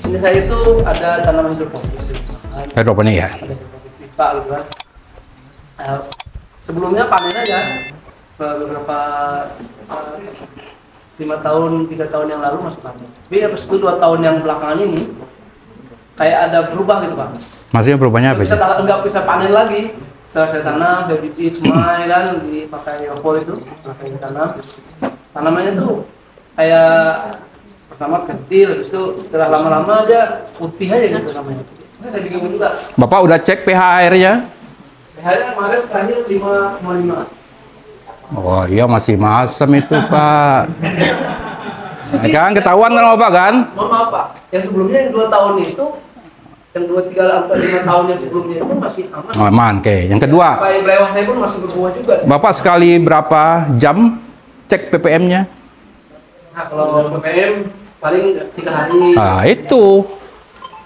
Ini saya itu ada tanaman hidroponik. Hidroponik ya. Ada hidroponik pipa gitu kan. Sebelumnya panen aja beberapa 5 tahun, 3 tahun yang lalu masih panen. Tapi habis itu 2 tahun yang belakangan ini kayak ada berubah gitu Pak. Maksudnya berubahnya apa? Nggak bisa panen lagi. Setelah saya tanam, baby semai kan dipakai opor itu, pakai tanam. Tanamannya tuh kayak pertama kecil, habis itu setelah lama-lama aja putih aja gitu namanya. Ini kayak bingung juga. Bapak udah cek pH airnya? pH-nya kemarin terakhir 5,5. Oh iya masih masam itu Pak. Nah, kan ketahuan kan Bapak kan? Mohon maaf Pak, yang sebelumnya yang 2 tahun itu, yang 2, 3, 4, 5 tahun yang sebelumnya itu masih aman. Oh, aman, oke. Yang kedua, Belewah saya pun masih berbuah juga. Bapak sekali berapa jam cek ppm-nya? Nah, kalau ppm paling 3 hari. Nah, itu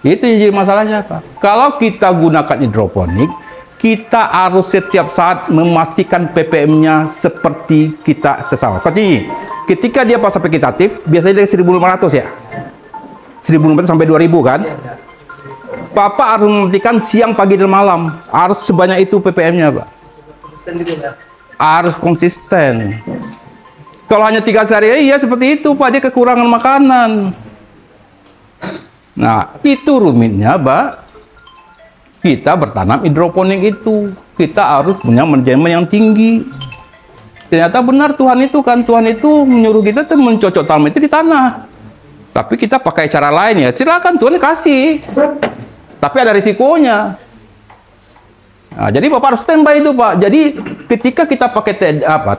yang jadi masalahnya Pak. Kalau kita gunakan hidroponik, kita harus setiap saat memastikan ppm-nya seperti kita tersawar. Seperti ketika dia pasang vegetatif, biasanya dari 1.500 ya? 1.500 sampai 2.000 kan? Bapak harus memastikan siang, pagi, dan malam. Harus sebanyak itu ppm-nya Pak. Konsisten gitu ya? Harus konsisten. Kalau hanya 3 sehari, iya seperti itu Pak, dia kekurangan makanan. Nah, itu rumitnya Pak. Kita bertanam hidroponik itu, kita harus punya manajemen yang tinggi. Ternyata benar Tuhan itu menyuruh kita tuh mencocok tanam itu di sana. Tapi kita pakai cara lain ya, silakan Tuhan kasih. Tapi ada risikonya. Nah, jadi Bapak harus standby itu Pak. Jadi ketika kita pakai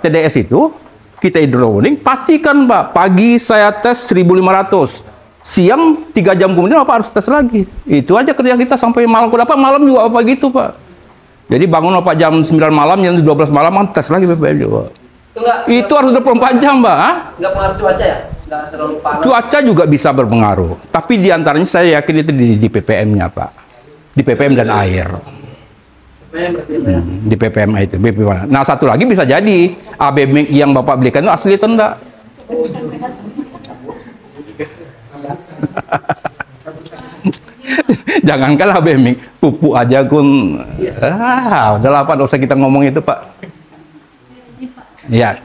TDS itu, kita hidroponik, pastikan Pak, pagi saya tes 1.500. Siang 3 jam kemudian Bapak harus tes lagi. Itu aja kerja kita sampai malam. Dapat malam juga apa gitu Pak. Jadi bangun Bapak jam 9 malam, jam 12 malam tes lagi ppm juga. Itu harus 24 jam Pak. Nggak pengaruh cuaca ya? Nggak terlalu panas? Cuaca juga bisa berpengaruh. Tapi diantaranya saya yakin itu di ppm-nya Pak. Di ppm dan air. Di ppm itu. Nah satu lagi bisa jadi AB Mix yang Bapak belikan itu asli atau enggak? Jangankan AB Mix, pupuk aja pun udahlah Pak, usah kita ngomong itu Pak. Iya.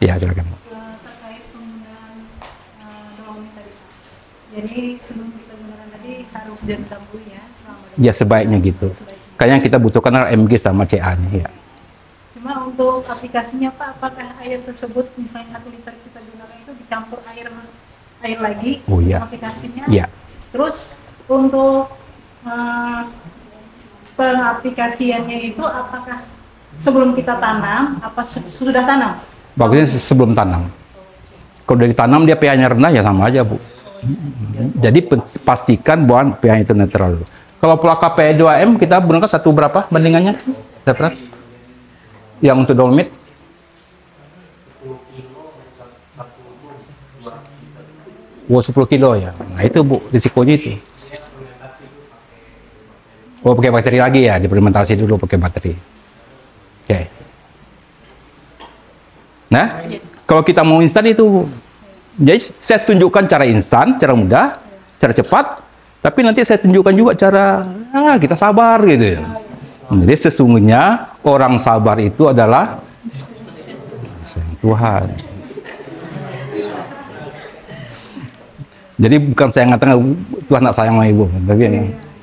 Iya, silakan. Terkait penggunaan dolomit tadi Pak. Jadi sebelum kita gunakan tadi harus direndam dulu ya selama. Ya sebaiknya gitu. Kayaknya kita butuhkan MG sama CA-nya ya. Cuma untuk aplikasinya Pak, apakah air tersebut misalnya 1 liter kita gunakan itu dicampur air lagi? Oh iya. Aplikasinya? Iya. Terus untuk pengaplikasiannya itu apakah sebelum kita tanam, apa sudah tanam? Bagusnya sebelum tanam. Kalau dari tanam dia pH-nya rendah ya sama aja Bu. Jadi pastikan bahwa pH itu netral. Kalau pola KPI 2M kita gunakan satu berapa bandingannya? Dapat? Yang untuk dolomit? 10 kilo ya. Nah itu Bu, risikonya itu. Oh pakai bakteri lagi ya, diperimentasi dulu pakai bakteri. Oke. Nah, kalau kita mau instan itu Bu. Jadi saya tunjukkan cara instan, cara mudah, cara cepat, tapi nanti saya tunjukkan juga cara kita sabar gitu. Jadi sesungguhnya orang sabar itu adalah Tuhan. Jadi bukan saya mengatakan Tuhan tak sayang sama ibu,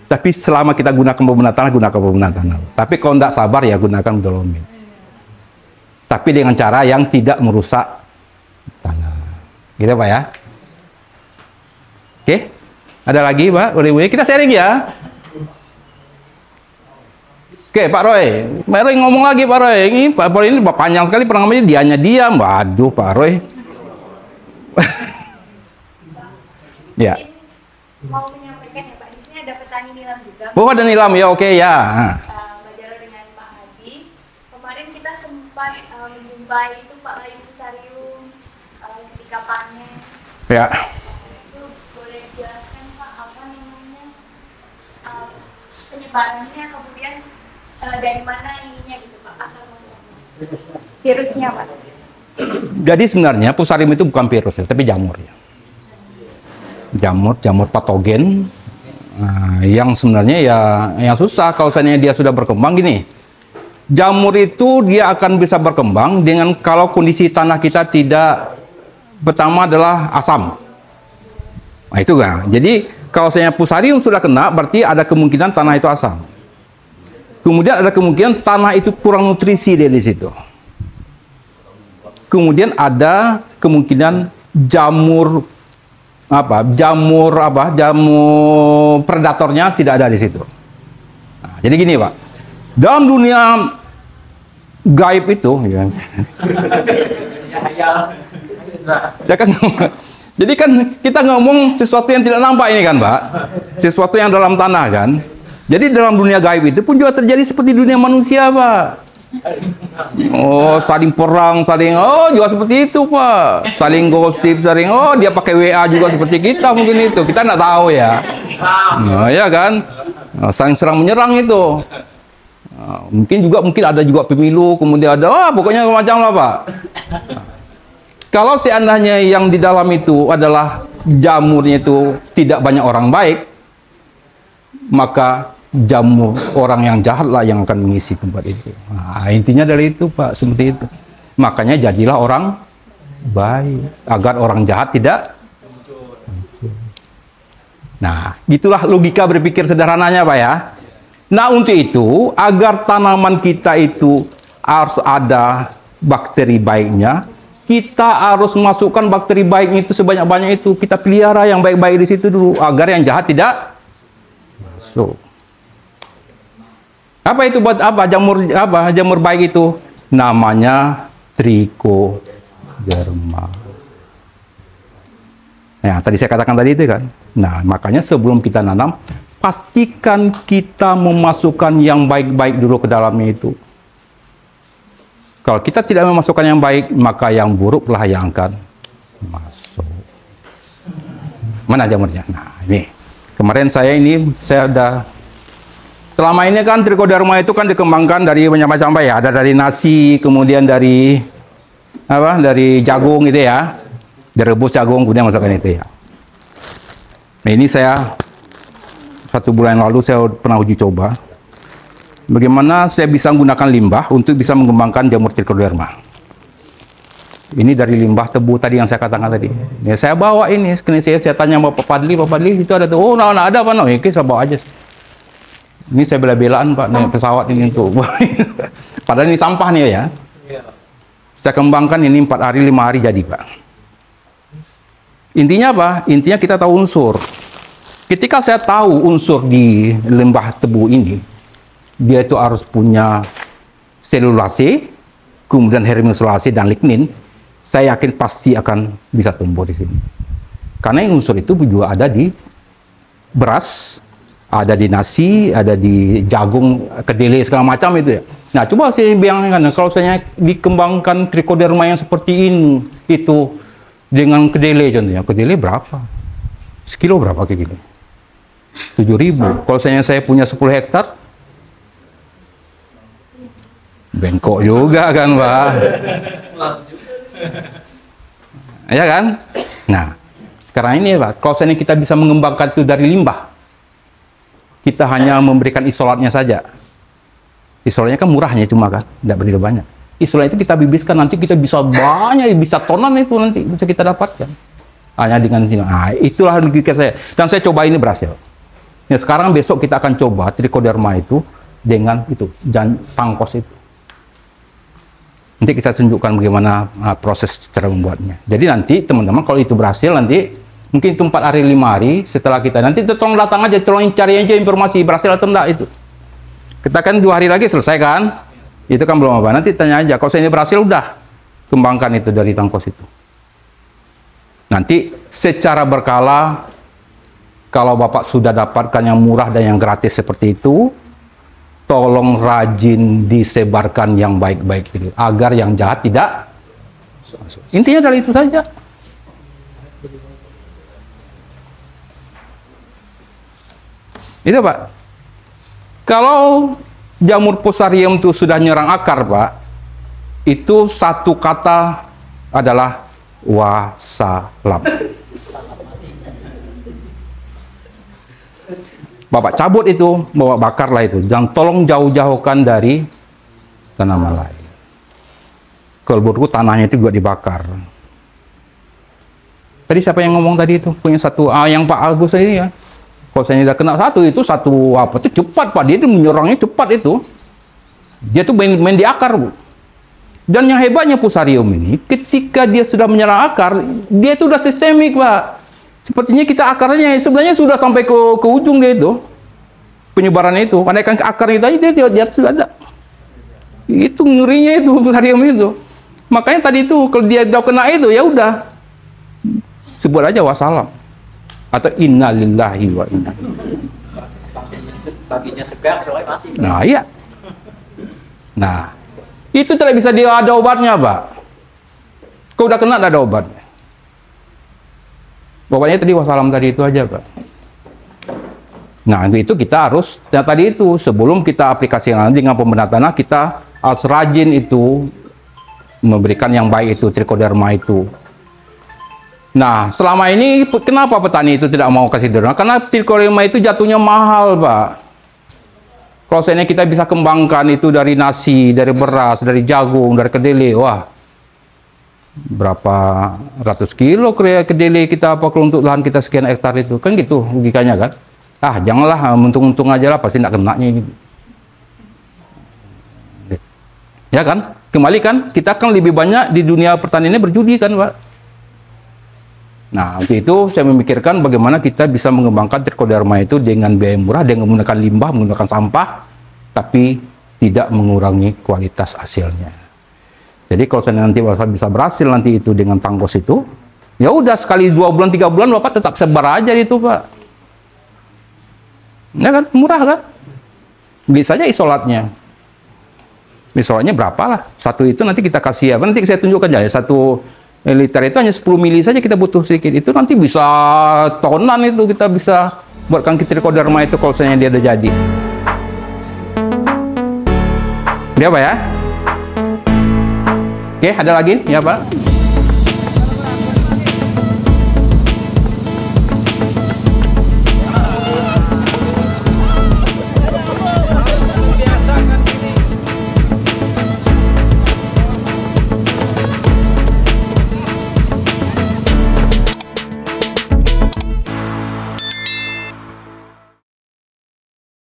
tapi selama kita gunakan pembenahan tanah, gunakan pembenahan tanah. Tapi kalau tidak sabar ya gunakan dolomit. Tapi dengan cara yang tidak merusak tanah. Gitu Pak ya. Oke. Ada lagi Pak? Boleh kita sharing ya. Oke Pak Roy. Pak Roy ngomong lagi Pak Roy. Ini Pak Roy ini panjang sekali penanganannya, dianya diam. Waduh Pak Roy. Ya. Mau menyampaikan ya Pak, di sini ada petani nilam juga. Oh ada nilam ya, oke ya. Belajar dengan Pak Hadi. Kemarin kita sempat menjumpai itu Pak Layu Fusarium ketika panen. Ya. Itu boleh jelaskan Pak apa namanya penyebarannya, kemudian dari mana ininya gitu Pak, asal muasalnya virusnya Pak. Jadi sebenarnya Fusarium itu bukan virus, tapi jamur ya. jamur patogen. Nah, yang sebenarnya ya yang susah kalau seandainya dia sudah berkembang gini. Jamur itu dia akan bisa berkembang dengan kalau kondisi tanah kita tidak, pertama adalah asam. Nah itu kan. Jadi kalau seandainya Fusarium sudah kena, berarti ada kemungkinan tanah itu asam. Kemudian ada kemungkinan tanah itu kurang nutrisi dari situ. Kemudian ada kemungkinan jamur predatornya tidak ada di situ. Nah, jadi gini Pak, dalam dunia gaib itu, ya. Saya kan, jadi kan kita ngomong sesuatu yang tidak nampak ini kan Pak, sesuatu yang dalam tanah kan. Jadi dalam dunia gaib itu pun juga terjadi seperti dunia manusia Pak. Oh, saling perang, juga seperti itu Pak. Saling gosip, dia pakai WA juga seperti kita mungkin itu. Kita nggak tahu ya. Nah, ya kan? Nah, saling serang menyerang itu. Nah, mungkin ada juga pemilu, kemudian ada, pokoknya macam lah Pak. Nah, kalau seandainya yang di dalam itu adalah jamurnya itu tidak banyak orang baik, maka jamur orang yang jahat lah yang akan mengisi tempat itu. Nah, intinya dari itu Pak, seperti itu. Makanya jadilah orang baik agar orang jahat tidak muncul. Nah, itulah logika berpikir sederhananya Pak ya. Nah, untuk itu agar tanaman kita itu harus ada bakteri baiknya, kita harus masukkan bakteri baiknya itu sebanyak-banyak itu. Kita pelihara yang baik-baik di situ dulu agar yang jahat tidak masuk. Apa itu buat apa jamur baik itu? Namanya Trichoderma. Nah, tadi saya katakan tadi itu kan. Nah, makanya sebelum kita nanam, pastikan kita memasukkan yang baik-baik dulu ke dalamnya itu. Kalau kita tidak memasukkan yang baik, maka yang buruklah yang akan masuk. Mana jamurnya? Nah, ini. Kemarin saya udah selama ini kan Trichoderma itu kan dikembangkan dari macam-macam ya. Ada dari nasi, kemudian dari dari jagung gitu ya. Direbus jagung kemudian masukkan itu ya. Nah, ini saya 1 bulan lalu saya pernah uji coba bagaimana saya bisa menggunakan limbah untuk bisa mengembangkan jamur Trichoderma. Ini dari limbah tebu tadi yang saya katakan tadi. Ya, saya bawa ini, saya tanya sama Pak Padli itu ada tuh. Oh, nah, ada apa? Oke, saya bawa aja. Ini saya bela-belaan Pak, nih, pesawat ini untuk padahal ini sampah nih ya. Saya kembangkan ini 4 hari 5 hari jadi Pak. Intinya apa? Intinya kita tahu unsur. Ketika saya tahu unsur di limbah tebu ini, dia itu harus punya selulase, kemudian herminsulase dan lignin. Saya yakin pasti akan bisa tumbuh di sini. Karena unsur itu juga ada di beras, ada di nasi, ada di jagung, kedelai segala macam itu ya. Nah, coba saya bayangkan kalau saya dikembangkan Trichoderma yang seperti ini itu dengan kedelai contohnya. Kedelai berapa? Sekilo berapa kedelai? 7.000. Kalau saya punya 10 hektar, bengkok juga kan Pak. Ya kan? Nah, sekarang ini Pak, kalau seandainya kita bisa mengembangkan itu dari limbah, kita hanya memberikan isolatnya saja. Isolatnya kan murahnya cuma kan, tidak begitu banyak. Isolat itu kita bibiskan, nanti kita bisa banyak, bisa tonan itu nanti bisa kita dapatkan. Hanya dengan sini. Nah, itulah logika saya. Dan saya coba ini berhasil. Ya, sekarang besok kita akan coba Trichoderma itu dengan itu, dan tangkos itu. Nanti kita tunjukkan bagaimana proses cara membuatnya. Jadi nanti teman-teman kalau itu berhasil nanti mungkin itu 4 hari 5 hari setelah kita nanti tolong datang aja, tolong cari aja informasi berhasil atau enggak itu. Kita kan 2 hari lagi selesai kan? Itu kan belum apa. Nanti tanya aja kalau saya ini berhasil udah kembangkan itu dari tangkos itu. Nanti secara berkala kalau Bapak sudah dapatkan yang murah dan yang gratis seperti itu, tolong rajin disebarkan yang baik-baik itu agar yang jahat tidak masuk. Intinya dari itu saja. Itu Pak. Kalau jamur Fusarium itu sudah nyerang akar Pak, itu satu kata adalah wassalam. Bapak cabut itu, bawa bakarlah itu. Jangan tolong jauh-jauhkan dari tanaman lain. Kalau menurutku tanahnya itu juga dibakar. Tadi siapa yang ngomong tadi itu? Punya satu, yang Pak Agus tadi ya. Kalau saya udah kena satu itu, satu apa itu cepat Pak, dia itu menyerangnya cepat itu. Dia tuh main di akar, Bu. Dan yang hebatnya Fusarium ini, ketika dia sudah menyerang akar, dia itu udah sistemik, Pak. Sepertinya kita akarnya sebenarnya sudah sampai ke ujung dia itu. Penyebarannya itu, andaikan ke akar itu aja dia sudah ada. Itu ngerinya itu Fusarium itu. Makanya tadi itu kalau dia udah kena itu ya udah. Sebut aja wassalam. Atau innalillahi wa inna ilaihi. Baginya segar soalnya mati. Nah, iya. Nah, itu tidak bisa ada obatnya, Pak. Kau udah kena, ada obatnya. Pokoknya tadi wassalam tadi itu aja, Pak. Nah, itu kita harus, tadi itu, sebelum kita aplikasikan dengan pembenahan tanah, kita harus rajin itu, memberikan yang baik itu, trichoderma itu. Nah, selama ini kenapa petani itu tidak mau kasih trichoderma? Karena trichoderma itu jatuhnya mahal, Pak. Kalau seandainya kita bisa kembangkan itu dari nasi, dari beras, dari jagung, dari kedelai, wah, berapa ratus kilo kedelai kita apa kalau untuk lahan kita sekian hektar itu, kan gitu logikanya kan? Ah, janganlah untung-untung aja lah, pasti tidak kenanya ini. Ya kan? Kembali kan, kita kan lebih banyak di dunia pertanian ini berjudi kan, Pak? Nah, untuk itu saya memikirkan bagaimana kita bisa mengembangkan trichoderma itu dengan biaya murah, dengan menggunakan limbah, menggunakan sampah, tapi tidak mengurangi kualitas hasilnya. Jadi kalau saya nanti bisa berhasil nanti itu dengan tangkos itu, ya udah sekali 2 bulan 3 bulan Bapak tetap sebar aja itu, Pak. Ya kan, murah kan? Beli saja isolatnya. Isolatnya berapa lah? Satu itu nanti kita kasih apa? Nanti saya tunjukkan ya, 1 liter itu hanya 10 mili saja kita butuh sedikit. Itu nanti bisa tonan itu kita bisa buatkan trichoderma itu kalau misalnya dia udah jadi. Ya, Pak ya? Oke, ada lagi? Ya, Pak?